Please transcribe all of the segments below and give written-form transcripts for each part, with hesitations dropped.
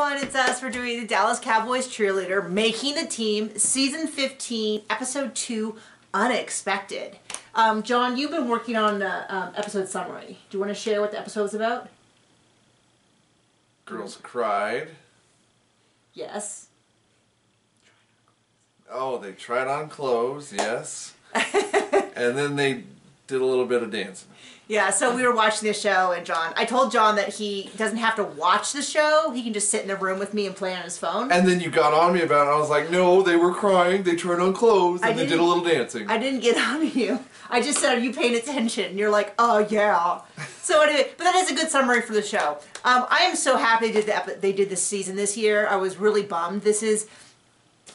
everyone, it's us. We're doing the Dallas Cowboys Cheerleader, Making the Team, Season 15, Episode 2, Unexpected. John, you've been working on the episode summary. Do you want to share what the episode's about? Girls cried. Yes. Oh, they tried on clothes, yes. And then they did a little bit of dancing. Yeah, so we were watching the show, and I told John that he doesn't have to watch the show. He can just sit in the room with me and play on his phone. And then you got on me about it. I was like, no, they were crying, they tried on clothes, and they did a little dancing. I didn't get on you. I just said, are you paying attention? And you're like, oh, yeah. So anyway, but that is a good summary for the show. I am so happy they did this season this year. I was really bummed. This is...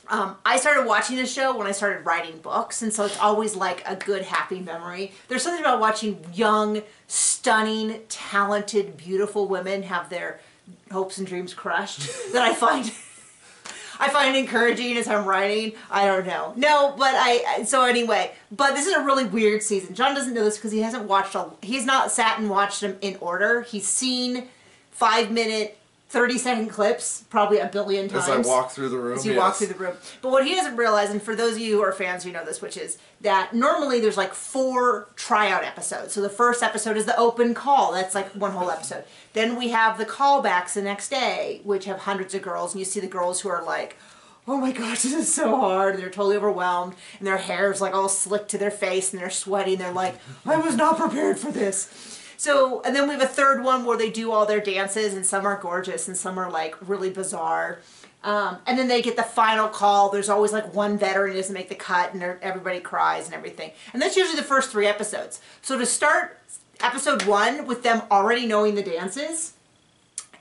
I started watching the show when I started writing books, and so it's always like a good, happy memory. There's something about watching young, stunning, talented, beautiful women have their hopes and dreams crushed that I find encouraging as I'm writing. I don't know. No, but so anyway, but this is a really weird season. John doesn't know this because he hasn't watched he's not sat and watched them in order. He's seen 5-minute 30-second clips probably a billion times. As I walk through the room, As you walk through the room. But what he doesn't realize, and for those of you who are fans, you know this, which is that normally there's like 4 tryout episodes. So the first episode is the open call. That's like one whole episode. Then we have the callbacks the next day, which have hundreds of girls. And you see the girls who are like, oh my gosh, this is so hard. And they're totally overwhelmed. And their hair's like all slicked to their face. And they're sweaty. And they're like, I was not prepared for this. So, and then we have a third one where they do all their dances, and some are gorgeous and some are like really bizarre. And then they get the final call. There's always like one veteran who doesn't make the cut, and everybody cries and everything. And that's usually the first 3 episodes. So to start episode 1 with them already knowing the dances,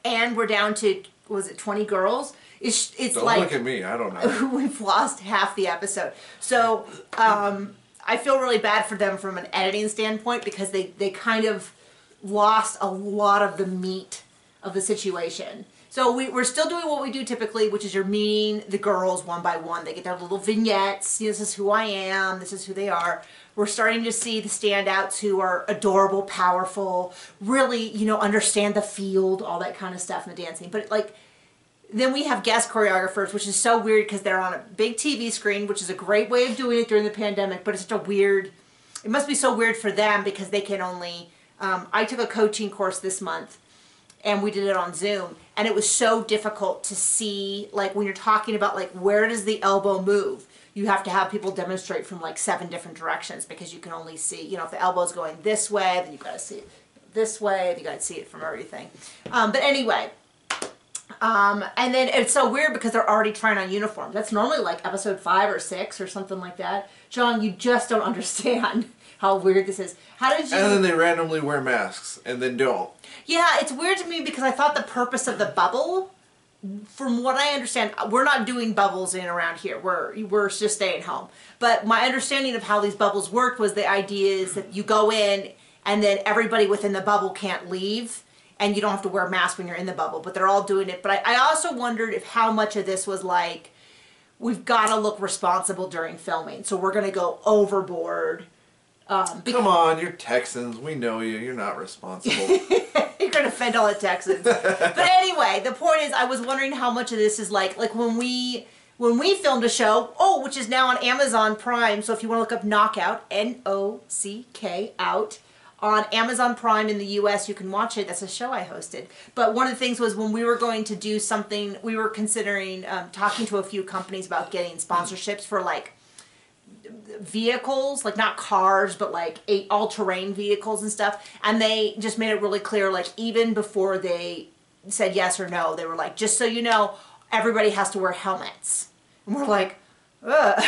and we're down to, what was it, 20 girls? It's don't like, look at me, I don't know. We've lost half the episode. So I feel really bad for them from an editing standpoint because they kind of lost a lot of the meat of the situation. So we're still doing what we do typically, which is you're meeting the girls one by one. They get their little vignettes. This is who I am. This is who they are. We're starting to see the standouts who are adorable, powerful, really, understand the field, all that kind of stuff in the dancing. But like, then we have guest choreographers, which is so weird because they're on a big TV screen, which is a great way of doing it during the pandemic, but it's such a weird, it must be so weird for them because they can only, I took a coaching course this month and we did it on Zoom, and it was so difficult to see, like when you're talking about like where does the elbow move, you have to have people demonstrate from like 7 different directions because you can only see, if the elbow's going this way, then you've got to see it this way, then you got to see it from everything. But anyway, and then it's so weird because they're already trying on uniforms. That's normally like episode 5 or 6 or something like that. John, you just don't understand how weird this is. How did you... And then they randomly wear masks and then don't. Yeah, it's weird to me because I thought the purpose of the bubble, from what I understand, we're not doing bubbles in and around here. We're just staying home. But my understanding of how these bubbles worked was the idea is that you go in and then everybody within the bubble can't leave. And you don't have to wear a mask when you're in the bubble, but they're all doing it. But I also wondered if how much of this was like, we've got to look responsible during filming, so we're going to go overboard. Come on, you're Texans. We know you. You're not responsible. You're going to offend all the Texans. But anyway, the point is, I was wondering how much of this is like when we filmed a show, which is now on Amazon Prime. So if you want to look up Knockout, N-O-C-K out. On Amazon Prime in the U.S., you can watch it. That's a show I hosted. But one of the things was when we were going to do something, we were considering talking to a few companies about getting sponsorships for like vehicles, like not cars, but like all-terrain vehicles and stuff. And they just made it really clear, like even before they said yes or no, they were like, just so you know, everybody has to wear helmets. And we're like, ugh.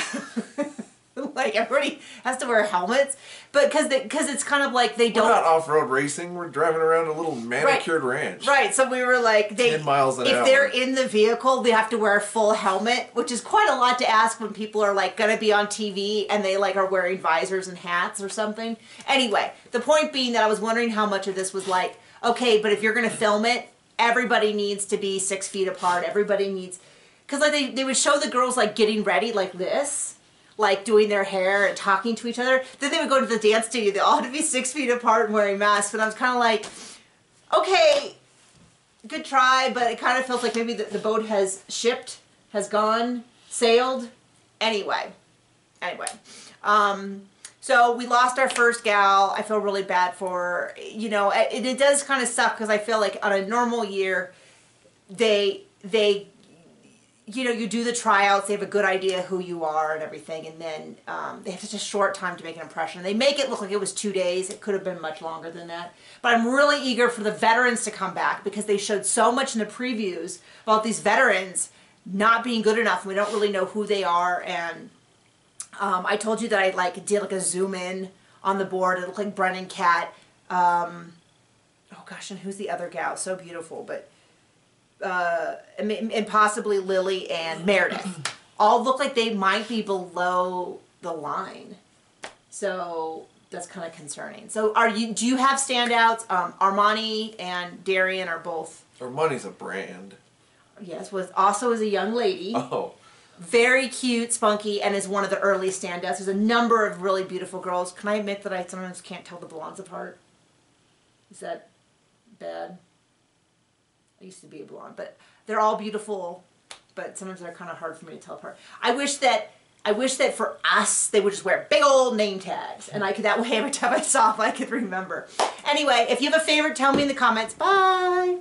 Like everybody has to wear helmets, but because it's kind of like they don't. We're not off-road racing. We're driving around a little manicured ranch. Right. So we were like, 10 miles an hour. If they're in the vehicle, they have to wear a full helmet, which is quite a lot to ask when people are like going to be on TV and they like are wearing visors and hats or something. Anyway, the point being that I was wondering how much of this was like, okay, but if you're going to film it, everybody needs to be 6 feet apart. Everybody needs, because like they would show the girls like getting ready like this. Like doing their hair and talking to each other. Then they would go to the dance studio. They all had to be 6 feet apart and wearing masks. And I was kind of like, okay, good try, but it kind of feels like maybe the boat has shipped, has gone, sailed. Anyway. So we lost our first gal. I feel really bad for her. You know, it does kind of suck because I feel like on a normal year, they you know, you do the tryouts, they have a good idea who you are and everything, and then they have such a short time to make an impression. They make it look like it was 2 days. It could have been much longer than that. But I'm really eager for the veterans to come back because they showed so much in the previews about these veterans not being good enough. And we don't really know who they are. And I told you that I did a zoom in on the board. It looked like Brennan Cat. Oh gosh, and who's the other gal? So beautiful, but and possibly Lily and Meredith all look like they might be below the line. So that's kind of concerning. So do you have standouts? Armani and Darian are both. Armani's a brand. Yes, also is a young lady. Oh. Very cute, spunky, and is one of the early standouts. There's a number of really beautiful girls. Can I admit that I sometimes can't tell the blondes apart? Is that bad? I used to be a blonde, but they're all beautiful, but sometimes they're kind of hard for me to tell apart. I wish that for us, they would just wear big old name tags, and that way every time I saw them, I could remember. Anyway, if you have a favorite, tell me in the comments. Bye!